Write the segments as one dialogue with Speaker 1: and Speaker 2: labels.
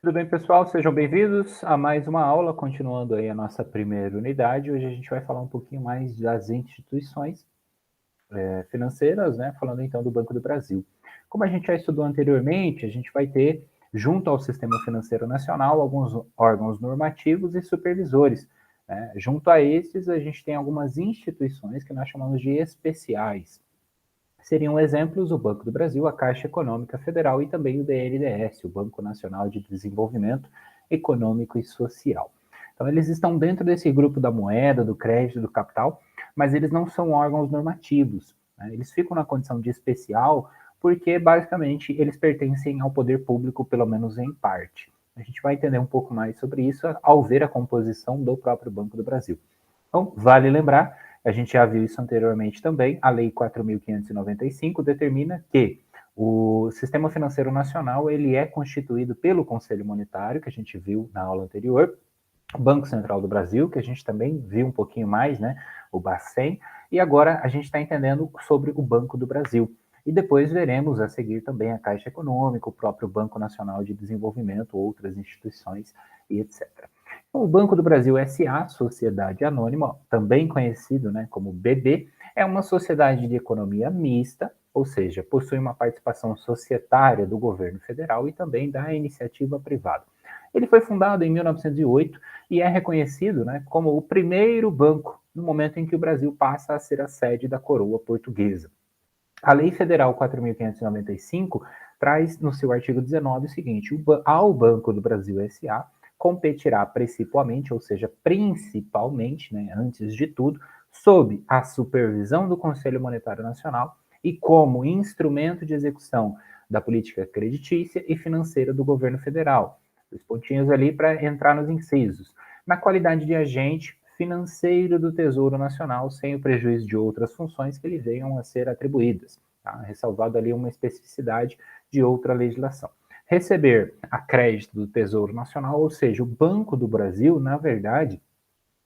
Speaker 1: Tudo bem, pessoal? Sejam bem-vindos a mais uma aula, continuando aí a nossa primeira unidade. Hoje a gente vai falar um pouquinho mais das instituições financeiras, né? Falando então do Banco do Brasil. Como a gente já estudou anteriormente, a gente vai ter, junto ao Sistema Financeiro Nacional, alguns órgãos normativos e supervisores, né? Junto a esses, a gente tem algumas instituições que nós chamamos de especiais. Seriam exemplos o Banco do Brasil, a Caixa Econômica Federal e também o BNDES, o Banco Nacional de Desenvolvimento Econômico e Social. Então, eles estão dentro desse grupo da moeda, do crédito, do capital, mas eles não são órgãos normativos, né? Eles ficam na condição de especial porque, basicamente, eles pertencem ao poder público, pelo menos em parte. A gente vai entender um pouco mais sobre isso ao ver a composição do próprio Banco do Brasil. Então, vale lembrar, a gente já viu isso anteriormente também, a Lei 4.595 determina que o Sistema Financeiro Nacional ele é constituído pelo Conselho Monetário, que a gente viu na aula anterior, o Banco Central do Brasil, que a gente também viu um pouquinho mais, né, o Bacen, e agora a gente está entendendo sobre o Banco do Brasil. E depois veremos a seguir também a Caixa Econômica, o próprio Banco Nacional de Desenvolvimento, outras instituições e etc. O Banco do Brasil S.A., Sociedade Anônima, também conhecido, né, como BB, é uma sociedade de economia mista, ou seja, possui uma participação societária do governo federal e também da iniciativa privada. Ele foi fundado em 1908 e é reconhecido, né, como o primeiro banco no momento em que o Brasil passa a ser a sede da coroa portuguesa. A Lei Federal 4.595 traz no seu artigo 19 o seguinte: ao Banco do Brasil S.A. competirá principalmente, ou seja, principalmente, né, antes de tudo, sob a supervisão do Conselho Monetário Nacional e como instrumento de execução da política creditícia e financeira do governo federal. Os pontinhos ali para entrar nos incisos. Na qualidade de agente financeiro do Tesouro Nacional, sem o prejuízo de outras funções que lhe venham a ser atribuídas, tá? Ressalvado ali uma especificidade de outra legislação. Receber a crédito do Tesouro Nacional, ou seja, o Banco do Brasil, na verdade,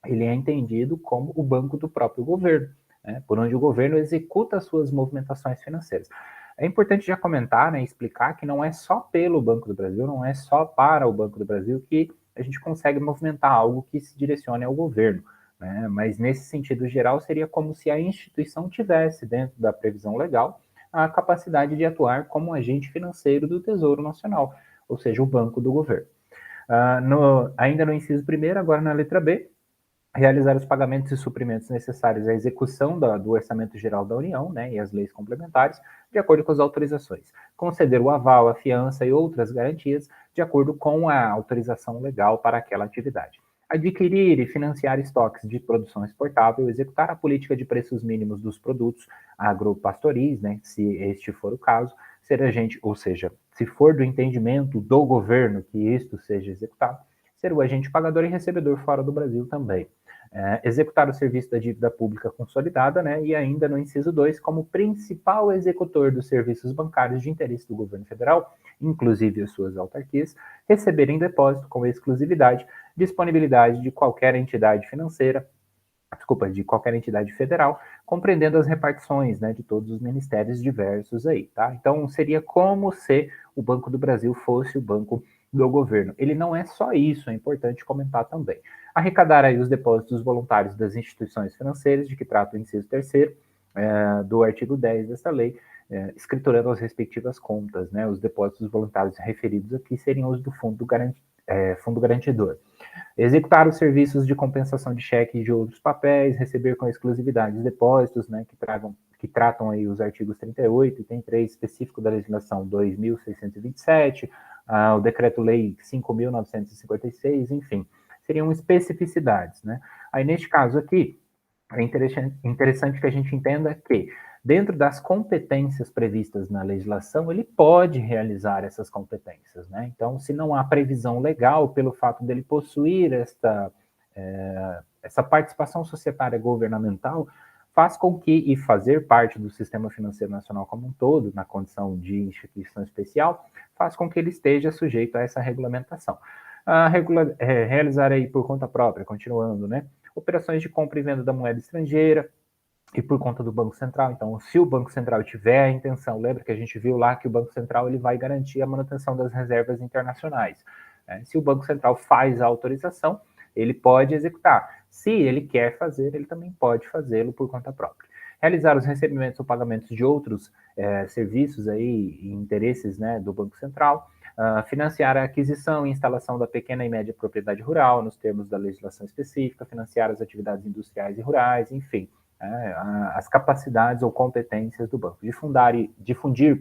Speaker 1: ele é entendido como o banco do próprio governo, né, por onde o governo executa as suas movimentações financeiras. É importante já comentar, né, explicar que não é só pelo Banco do Brasil, não é só para o Banco do Brasil que a gente consegue movimentar algo que se direcione ao governo, né, mas nesse sentido geral seria como se a instituição tivesse, dentro da previsão legal, a capacidade de atuar como agente financeiro do Tesouro Nacional, ou seja, o banco do governo. Ainda no inciso primeiro, agora na letra B, realizar os pagamentos e suprimentos necessários à execução do Orçamento Geral da União, né, e as leis complementares, de acordo com as autorizações. Conceder o aval, a fiança e outras garantias de acordo com a autorização legal para aquela atividade. Adquirir e financiar estoques de produção exportável, executar a política de preços mínimos dos produtos agropastoris, né, se este for o caso, ser agente, ou seja, se for do entendimento do governo que isto seja executado, ser o agente pagador e recebedor fora do Brasil também. Executar o serviço da dívida pública consolidada, né, e ainda no inciso 2, como principal executor dos serviços bancários de interesse do governo federal, inclusive as suas autarquias, receber em depósito com exclusividade disponibilidade de qualquer entidade financeira, de qualquer entidade federal, compreendendo as repartições, né, de todos os ministérios diversos aí, tá? Então seria como se o Banco do Brasil fosse o banco do governo. Ele não é só isso, é importante comentar também. Arrecadar aí os depósitos voluntários das instituições financeiras, de que trata o inciso terceiro do artigo 10 desta lei, escriturando as respectivas contas, né? Os depósitos voluntários referidos aqui seriam os do fundo garantidor. Executar os serviços de compensação de cheques e de outros papéis, receber com exclusividade os depósitos, né, que tratam aí os artigos 38 e 33 específico da legislação 2.627, o decreto-lei 5.956, enfim, seriam especificidades, né? Aí neste caso aqui, é interessante que a gente entenda que, dentro das competências previstas na legislação, ele pode realizar essas competências, né? Então, se não há previsão legal pelo fato dele possuir essa participação societária governamental, faz com que, e fazer parte do sistema financeiro nacional como um todo, na condição de instituição especial, faz com que ele esteja sujeito a essa regulamentação. Realizar aí por conta própria, continuando, né? Operações de compra e venda da moeda estrangeira, e por conta do Banco Central. Então, se o Banco Central tiver a intenção, lembra que a gente viu lá que o Banco Central ele vai garantir a manutenção das reservas internacionais. Né? Se o Banco Central faz a autorização, ele pode executar. Se ele quer fazer, ele também pode fazê-lo por conta própria. Realizar os recebimentos ou pagamentos de outros serviços aí, e interesses, né, do Banco Central, financiar a aquisição e instalação da pequena e média propriedade rural, nos termos da legislação específica, financiar as atividades industriais e rurais, enfim, as capacidades ou competências do banco. Difundir,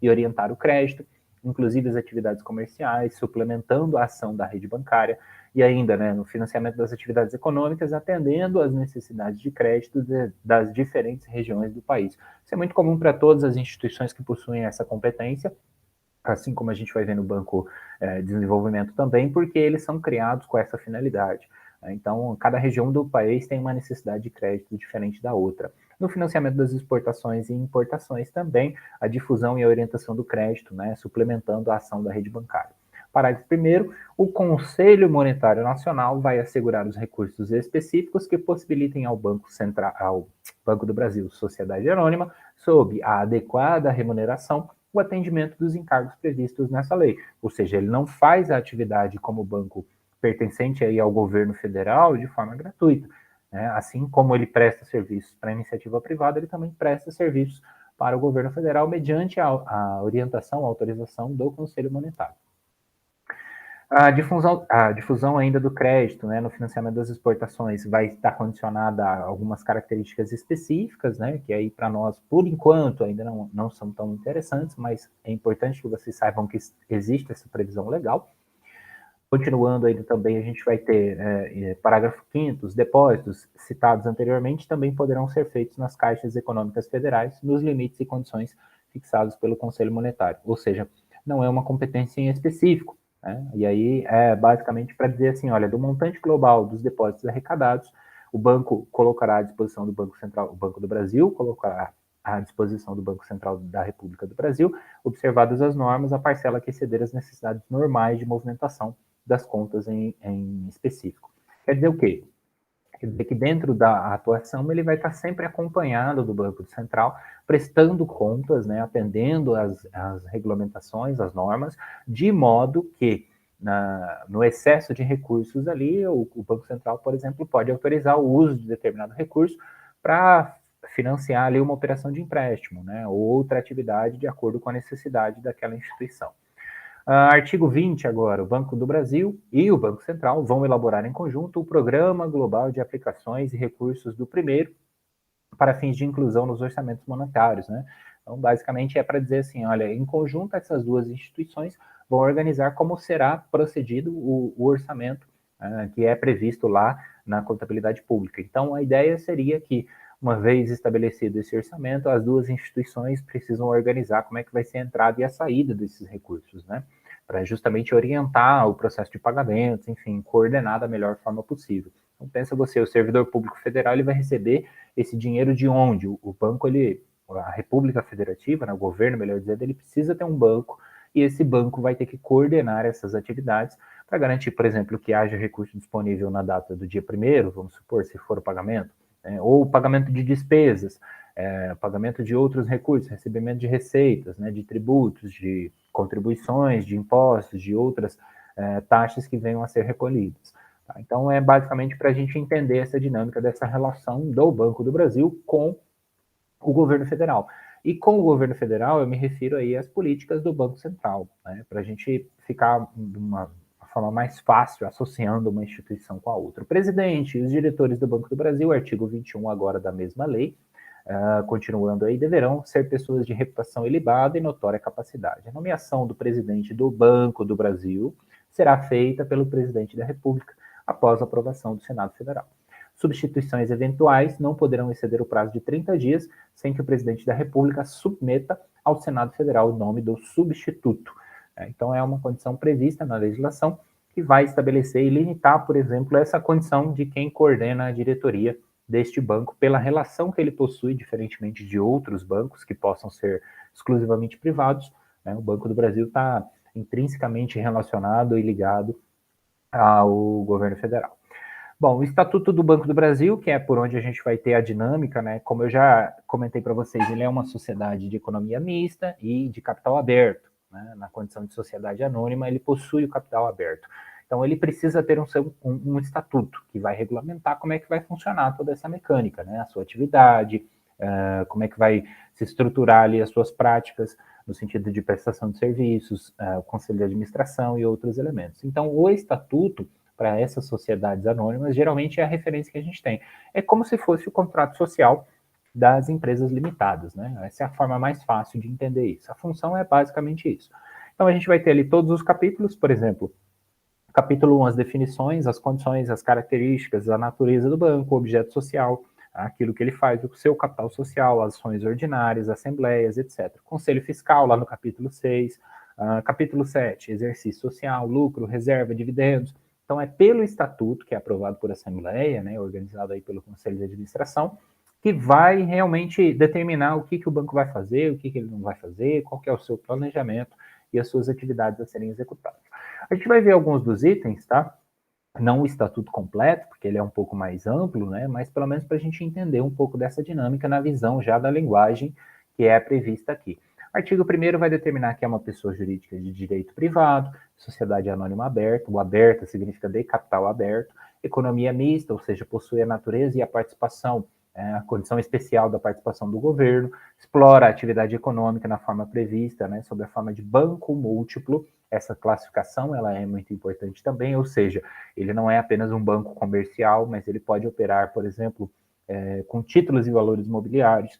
Speaker 1: e orientar o crédito, inclusive as atividades comerciais, suplementando a ação da rede bancária, e ainda, né, no financiamento das atividades econômicas, atendendo às necessidades de crédito das diferentes regiões do país. Isso é muito comum para todas as instituições que possuem essa competência, assim como a gente vai ver no Banco de Desenvolvimento também, porque eles são criados com essa finalidade. Então, cada região do país tem uma necessidade de crédito diferente da outra. No financiamento das exportações e importações também, a difusão e a orientação do crédito, né, suplementando a ação da rede bancária. Parágrafo 1º, o Conselho Monetário Nacional vai assegurar os recursos específicos que possibilitem ao Banco Central, ao Banco do Brasil, Sociedade Anônima, sob a adequada remuneração, o atendimento dos encargos previstos nessa lei. Ou seja, ele não faz a atividade como banco pertencente aí ao governo federal de forma gratuita. Né? Assim como ele presta serviços para a iniciativa privada, ele também presta serviços para o governo federal mediante a orientação, a autorização do Conselho Monetário. A difusão ainda do crédito, né, no financiamento das exportações vai estar condicionada a algumas características específicas, né, que aí para nós, por enquanto, ainda não são tão interessantes, mas é importante que vocês saibam que existe essa previsão legal. Continuando ainda também, a gente vai ter, parágrafo 5º, os depósitos citados anteriormente também poderão ser feitos nas caixas econômicas federais, nos limites e condições fixados pelo Conselho Monetário, ou seja, não é uma competência em específico. E aí é basicamente para dizer assim, olha, do montante global dos depósitos arrecadados, o banco colocará à disposição do Banco Central, o Banco do Brasil colocará à disposição do Banco Central da República do Brasil, observadas as normas, a parcela que exceder as necessidades normais de movimentação das contas em específico. Quer dizer o quê? Quer dizer que dentro da atuação ele vai estar sempre acompanhado do Banco Central, prestando contas, né, atendendo as regulamentações, as normas, de modo que no excesso de recursos ali, o Banco Central, por exemplo, pode autorizar o uso de determinado recurso para financiar ali uma operação de empréstimo, né, ou outra atividade de acordo com a necessidade daquela instituição. Artigo 20 agora, o Banco do Brasil e o Banco Central vão elaborar em conjunto o Programa Global de Aplicações e Recursos do primeiro para fins de inclusão nos orçamentos monetários, né? Então, basicamente, é para dizer assim, olha, em conjunto essas duas instituições vão organizar como será procedido o orçamento que é previsto lá na contabilidade pública. Então, a ideia seria que, uma vez estabelecido esse orçamento, as duas instituições precisam organizar como é que vai ser a entrada e a saída desses recursos, né? Para justamente orientar o processo de pagamentos, enfim, coordenar da melhor forma possível. Então, pensa você, o servidor público federal, ele vai receber esse dinheiro de onde? O banco, a República Federativa, né, o governo, melhor dizendo, ele precisa ter um banco, e esse banco vai ter que coordenar essas atividades para garantir, por exemplo, que haja recurso disponível na data do dia 1º, vamos supor, se for o pagamento, ou pagamento de despesas, pagamento de outros recursos, recebimento de receitas, né, de tributos, de contribuições, de impostos, de outras taxas que venham a ser recolhidas. Tá? Então, é basicamente para a gente entender essa dinâmica dessa relação do Banco do Brasil com o governo federal. E com o governo federal, eu me refiro aí às políticas do Banco Central, né, para a gente ficar de uma forma mais fácil, associando uma instituição com a outra. O presidente e os diretores do Banco do Brasil, artigo 21 agora da mesma lei, continuando aí, deverão ser pessoas de reputação ilibada e notória capacidade. A nomeação do presidente do Banco do Brasil será feita pelo presidente da República após a aprovação do Senado Federal. Substituições eventuais não poderão exceder o prazo de 30 dias sem que o presidente da República submeta ao Senado Federal o nome do substituto. Então, é uma condição prevista na legislação que vai estabelecer e limitar, por exemplo, essa condição de quem coordena a diretoria deste banco pela relação que ele possui, diferentemente de outros bancos que possam ser exclusivamente privados. O Banco do Brasil está intrinsecamente relacionado e ligado ao governo federal. Bom, o Estatuto do Banco do Brasil, que é por onde a gente vai ter a dinâmica, né? Como eu já comentei para vocês, ele é uma sociedade de economia mista e de capital aberto. né, na condição de sociedade anônima, ele possui o capital aberto. Então, ele precisa ter um estatuto que vai regulamentar como é que vai funcionar toda essa mecânica, né? A sua atividade, como é que vai se estruturar ali as suas práticas, no sentido de prestação de serviços, o conselho de administração e outros elementos. Então, o estatuto, para essas sociedades anônimas, geralmente é a referência que a gente tem. É como se fosse o contrato social das empresas limitadas, né? Essa é a forma mais fácil de entender isso. A função é basicamente isso. Então, a gente vai ter ali todos os capítulos, por exemplo, capítulo 1, as definições, as condições, as características, a natureza do banco, o objeto social, aquilo que ele faz, o seu capital social, ações ordinárias, assembleias, etc. Conselho fiscal, lá no capítulo 6. Capítulo 7, exercício social, lucro, reserva, dividendos. Então, é pelo estatuto, que é aprovado por assembleia, né, organizado aí pelo Conselho de Administração, que vai realmente determinar o que o banco vai fazer, o que ele não vai fazer, qual que é o seu planejamento e as suas atividades a serem executadas. A gente vai ver alguns dos itens, tá? Não o estatuto completo, porque ele é um pouco mais amplo, né? Mas pelo menos para a gente entender um pouco dessa dinâmica na visão já da linguagem que é prevista aqui. Artigo 1º vai determinar que é uma pessoa jurídica de direito privado, sociedade anônima aberta, o aberta significa de capital aberto, economia mista, ou seja, possui a natureza e a participação, a condição especial da participação do governo, explora a atividade econômica na forma prevista, né, sob a forma de banco múltiplo. Essa classificação ela é muito importante também, ou seja, ele não é apenas um banco comercial, mas ele pode operar, por exemplo, com títulos e valores imobiliários,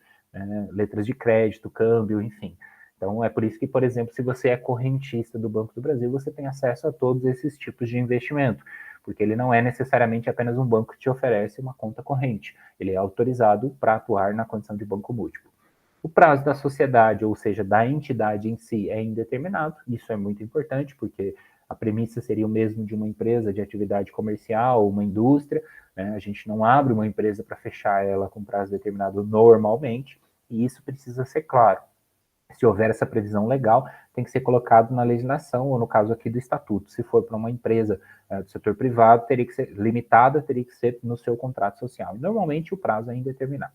Speaker 1: letras de crédito, câmbio, enfim. Então, é por isso que, por exemplo, se você é correntista do Banco do Brasil, você tem acesso a todos esses tipos de investimento, porque ele não é necessariamente apenas um banco que te oferece uma conta corrente, ele é autorizado para atuar na condição de banco múltiplo. O prazo da sociedade, ou seja, da entidade em si, é indeterminado. Isso é muito importante, porque a premissa seria o mesmo de uma empresa de atividade comercial, uma indústria, né? A gente não abre uma empresa para fechar ela com prazo determinado normalmente, e isso precisa ser claro. Se houver essa previsão legal, tem que ser colocado na legislação, ou no caso aqui do estatuto. Se for para uma empresa do setor privado, teria que ser limitada, teria que ser no seu contrato social. Normalmente o prazo é indeterminado.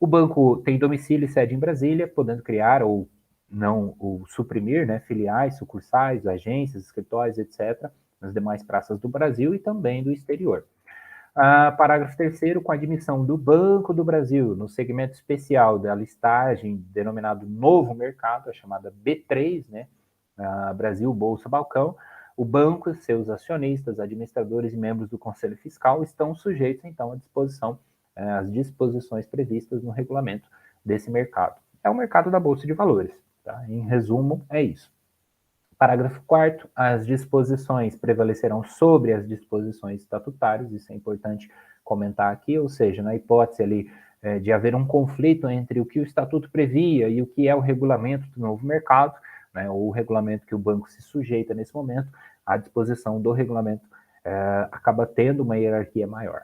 Speaker 1: O banco tem domicílio e sede em Brasília, podendo criar ou não, ou suprimir, né, filiais, sucursais, agências, escritórios, etc., nas demais praças do Brasil e também do exterior. Parágrafo 3º, com a admissão do Banco do Brasil no segmento especial da listagem denominado Novo Mercado, a chamada B3, né, Brasil Bolsa Balcão, o banco, seus acionistas, administradores e membros do Conselho Fiscal estão sujeitos, então, à disposição, às disposições previstas no regulamento desse mercado. É o mercado da Bolsa de Valores, tá? Em resumo, é isso. Parágrafo 4º, as disposições prevalecerão sobre as disposições estatutárias, isso é importante comentar aqui, ou seja, na hipótese ali de haver um conflito entre o que o estatuto previa e o que é o regulamento do novo mercado, né, ou o regulamento que o banco se sujeita nesse momento, a disposição do regulamento acaba tendo uma hierarquia maior.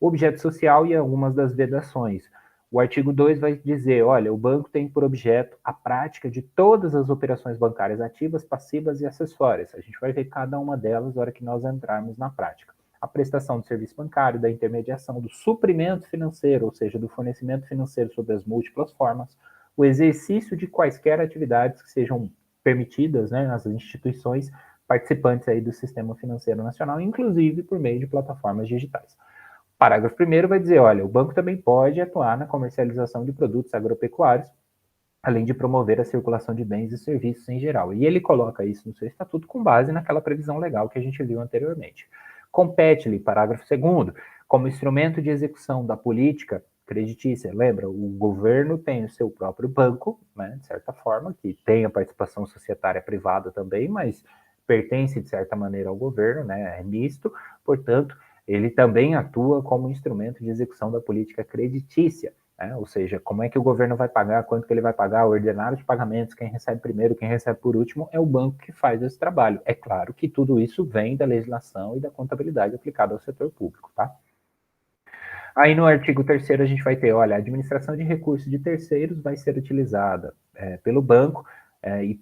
Speaker 1: O objeto social e algumas das vedações. O artigo 2 vai dizer, olha, o banco tem por objeto a prática de todas as operações bancárias ativas, passivas e acessórias. A gente vai ver cada uma delas na hora que nós entrarmos na prática. A prestação do serviço bancário, da intermediação, do suprimento financeiro, ou seja, do fornecimento financeiro sob as múltiplas formas, o exercício de quaisquer atividades que sejam permitidas, né, nas instituições participantes aí do sistema financeiro nacional, inclusive por meio de plataformas digitais. Parágrafo 1º vai dizer, olha, o banco também pode atuar na comercialização de produtos agropecuários, além de promover a circulação de bens e serviços em geral. E ele coloca isso no seu estatuto com base naquela previsão legal que a gente viu anteriormente. Compete-lhe, parágrafo 2º, como instrumento de execução da política creditícia. Lembra, o governo tem o seu próprio banco, né, de certa forma, que tem a participação societária privada também, mas pertence, de certa maneira, ao governo, né, é misto, portanto, ele também atua como instrumento de execução da política creditícia, né? Ou seja, como é que o governo vai pagar, quanto que ele vai pagar, o ordinário de pagamentos, quem recebe primeiro, quem recebe por último, é o banco que faz esse trabalho. É claro que tudo isso vem da legislação e da contabilidade aplicada ao setor público, tá? Aí no artigo 3º a gente vai ter, olha, a administração de recursos de terceiros vai ser utilizada pelo banco e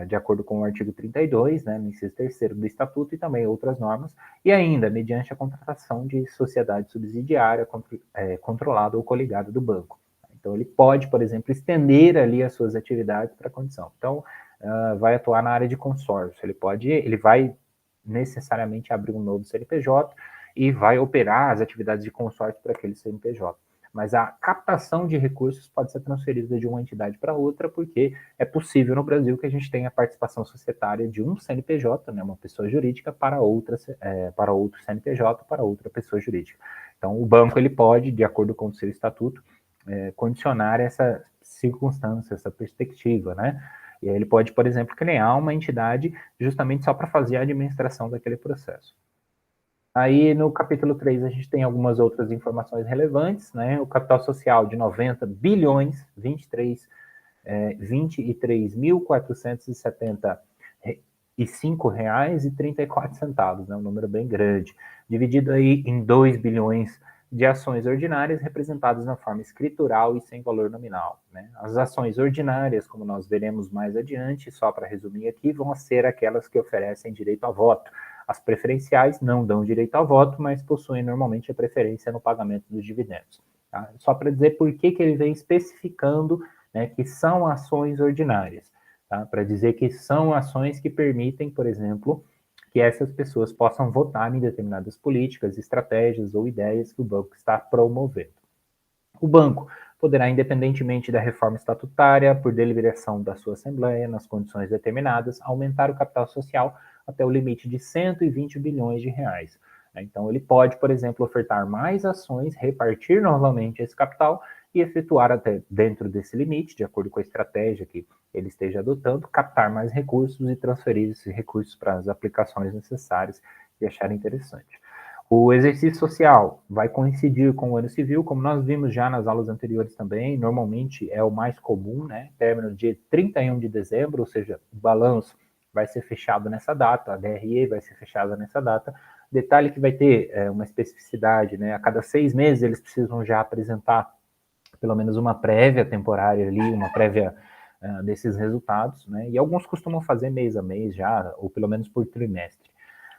Speaker 1: de acordo com o artigo 32, né, no inciso 3º do Estatuto e também outras normas, e ainda mediante a contratação de sociedade subsidiária controlada ou coligada do banco. Então ele pode, por exemplo, estender ali as suas atividades para a condição. Então, vai atuar na área de consórcio. Ele vai necessariamente abrir um novo CNPJ e vai operar as atividades de consórcio para aquele CNPJ. Mas a captação de recursos pode ser transferida de uma entidade para outra, porque é possível no Brasil que a gente tenha a participação societária de um CNPJ, né, uma pessoa jurídica, para outro CNPJ, para outra pessoa jurídica. Então, o banco ele pode, de acordo com o seu estatuto, condicionar essa circunstância, essa perspectiva, né? E aí ele pode, por exemplo, criar uma entidade justamente só para fazer a administração daquele processo. Aí no capítulo 3 a gente tem algumas outras informações relevantes, né? O capital social de 90 bilhões, 23.475 reais e 34 centavos, né? Um número bem grande, dividido aí em 2 bilhões de ações ordinárias representadas na forma escritural e sem valor nominal, né? As ações ordinárias, como nós veremos mais adiante, só para resumir aqui, vão ser aquelas que oferecem direito a voto. As preferenciais não dão direito ao voto, mas possuem normalmente a preferência no pagamento dos dividendos. Tá? Só para dizer por que ele vem especificando, né, que são ações ordinárias. Tá? Para dizer que são ações que permitem, por exemplo, que essas pessoas possam votar em determinadas políticas, estratégias ou ideias que o banco está promovendo. O banco poderá, independentemente da reforma estatutária, por deliberação da sua Assembleia, nas condições determinadas, aumentar o capital social até o limite de 120 bilhões de reais. Então, ele pode, por exemplo, ofertar mais ações, repartir novamente esse capital e efetuar até dentro desse limite, de acordo com a estratégia que ele esteja adotando, captar mais recursos e transferir esses recursos para as aplicações necessárias e achar interessante. O exercício social vai coincidir com o ano civil, como nós vimos já nas aulas anteriores também, normalmente é o mais comum, né? Término dia 31 de dezembro, ou seja, o balanço vai ser fechado nessa data, a DRE vai ser fechada nessa data. Detalhe que vai ter uma especificidade, né? A cada 6 meses eles precisam já apresentar pelo menos uma prévia temporária ali, uma prévia desses resultados, né? E alguns costumam fazer mês a mês já, ou pelo menos por trimestre.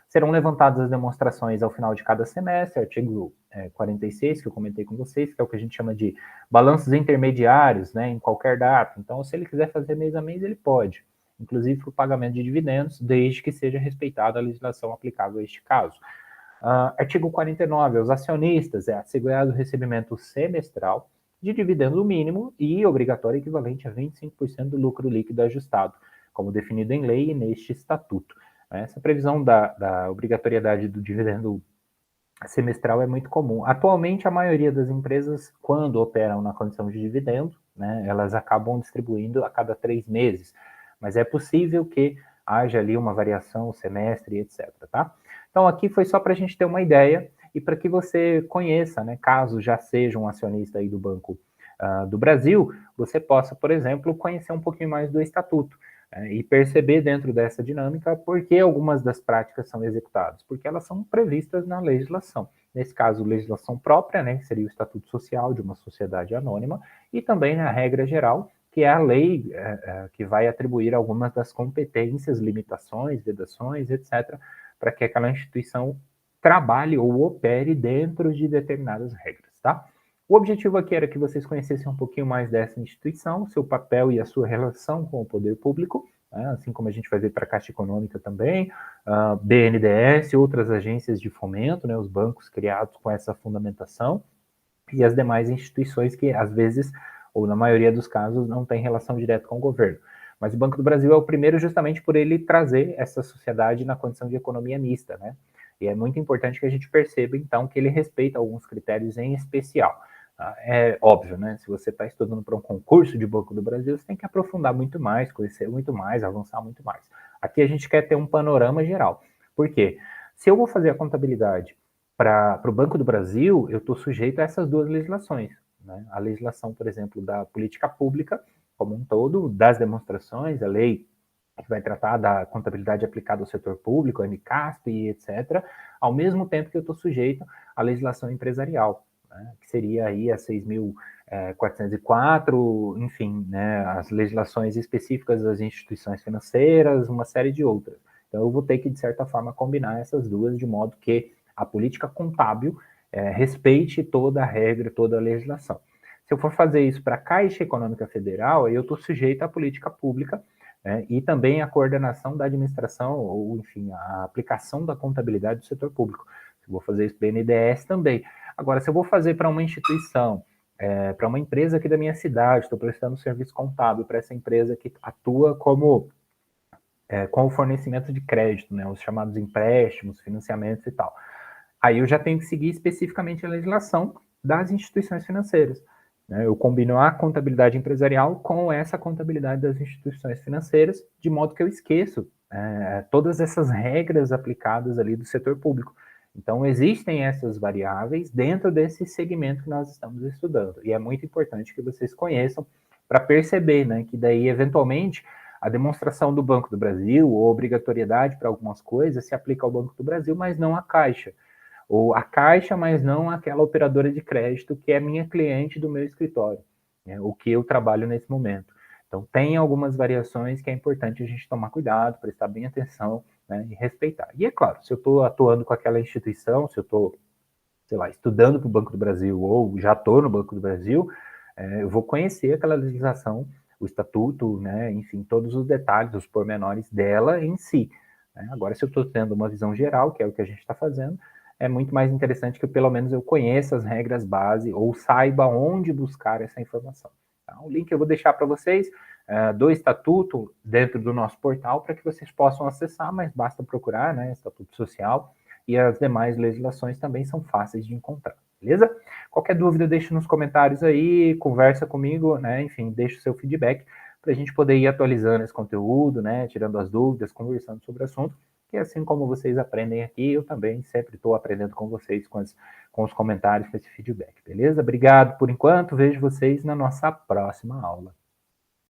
Speaker 1: Serão levantadas as demonstrações ao final de cada semestre, artigo 46, que eu comentei com vocês, que é o que a gente chama de balanços intermediários, né, em qualquer data. Então, se ele quiser fazer mês a mês, ele pode, inclusive para o pagamento de dividendos, desde que seja respeitada a legislação aplicável a este caso. Artigo 49, os acionistas é assegurado o recebimento semestral de dividendo mínimo e obrigatório equivalente a 25% do lucro líquido ajustado, como definido em lei e neste estatuto. Essa previsão da obrigatoriedade do dividendo semestral é muito comum. Atualmente, a maioria das empresas, quando operam na condição de dividendo, né, elas acabam distribuindo a cada 3 meses. Mas é possível que haja ali uma variação, semestre, etc. Tá? Então, aqui foi só para a gente ter uma ideia e para que você conheça, né, caso já seja um acionista aí do Banco do Brasil, você possa, por exemplo, conhecer um pouquinho mais do estatuto. E perceber dentro dessa dinâmica por que algumas das práticas são executadas, porque elas são previstas na legislação. Nesse caso, legislação própria, né, que seria o Estatuto Social de uma sociedade anônima, e também na regra geral, que é a lei que vai atribuir algumas das competências, limitações, vedações, etc., para que aquela instituição trabalhe ou opere dentro de determinadas regras, tá? O objetivo aqui era que vocês conhecessem um pouquinho mais dessa instituição, seu papel e a sua relação com o poder público, né, assim como a gente vai ver para a Caixa Econômica também, BNDES, outras agências de fomento, né, os bancos criados com essa fundamentação, e as demais instituições que, às vezes, ou na maioria dos casos, não têm relação direta com o governo. Mas o Banco do Brasil é o primeiro justamente por ele trazer essa sociedade na condição de economia mista, né? E é muito importante que a gente perceba, então, que ele respeita alguns critérios em especial. É óbvio, né? Se você está estudando para um concurso de Banco do Brasil, você tem que aprofundar muito mais, conhecer muito mais, avançar muito mais. Aqui a gente quer ter um panorama geral. Por quê? Se eu vou fazer a contabilidade para o Banco do Brasil, eu estou sujeito a essas duas legislações. Né? A legislação, por exemplo, da política pública, como um todo, das demonstrações, a lei que vai tratar da contabilidade aplicada ao setor público, a MCASP e etc., ao mesmo tempo que eu estou sujeito à legislação empresarial, né, que seria aí a 6.404, enfim, né, as legislações específicas das instituições financeiras, uma série de outras. Então, eu vou ter que, de certa forma, combinar essas duas de modo que a política contábil respeite toda a regra, toda a legislação. Se eu for fazer isso para a Caixa Econômica Federal, eu estou sujeito à política pública né, e também a coordenação da administração, ou enfim, a aplicação da contabilidade do setor público. Eu vou fazer isso BNDES também. Agora, se eu vou fazer para uma instituição, para uma empresa aqui da minha cidade, estou prestando serviço contábil para essa empresa que atua como com o fornecimento de crédito, né, os chamados empréstimos, financiamentos e tal. Aí eu já tenho que seguir especificamente a legislação das instituições financeiras. Né? Eu combino a contabilidade empresarial com essa contabilidade das instituições financeiras, de modo que eu esqueço todas essas regras aplicadas ali do setor público. Então, existem essas variáveis dentro desse segmento que nós estamos estudando. E é muito importante que vocês conheçam para perceber, né, que daí, eventualmente, a demonstração do Banco do Brasil, ou obrigatoriedade para algumas coisas, se aplica ao Banco do Brasil, mas não à Caixa. Ou a Caixa, mas não aquela operadora de crédito que é minha cliente do meu escritório, né, o que eu trabalho nesse momento. Então, tem algumas variações que é importante a gente tomar cuidado, prestar bem atenção, né, e respeitar. E é claro, se eu estou atuando com aquela instituição, se eu estou, sei lá, estudando para o Banco do Brasil ou já estou no Banco do Brasil, eu vou conhecer aquela legislação, o estatuto, né, enfim, todos os detalhes, os pormenores dela em si. Né? Agora, se eu estou tendo uma visão geral, que é o que a gente está fazendo, é muito mais interessante que pelo menos eu conheça as regras base ou saiba onde buscar essa informação. Tá? O link eu vou deixar para vocês do estatuto dentro do nosso portal para que vocês possam acessar, mas basta procurar, né, Estatuto Social, e as demais legislações também são fáceis de encontrar, beleza? Qualquer dúvida, deixe nos comentários aí, conversa comigo, né, enfim, deixe o seu feedback para a gente poder ir atualizando esse conteúdo, né, tirando as dúvidas, conversando sobre o assunto, que assim como vocês aprendem aqui, eu também sempre estou aprendendo com vocês, com os comentários, com esse feedback, beleza? Obrigado por enquanto, vejo vocês na nossa próxima aula.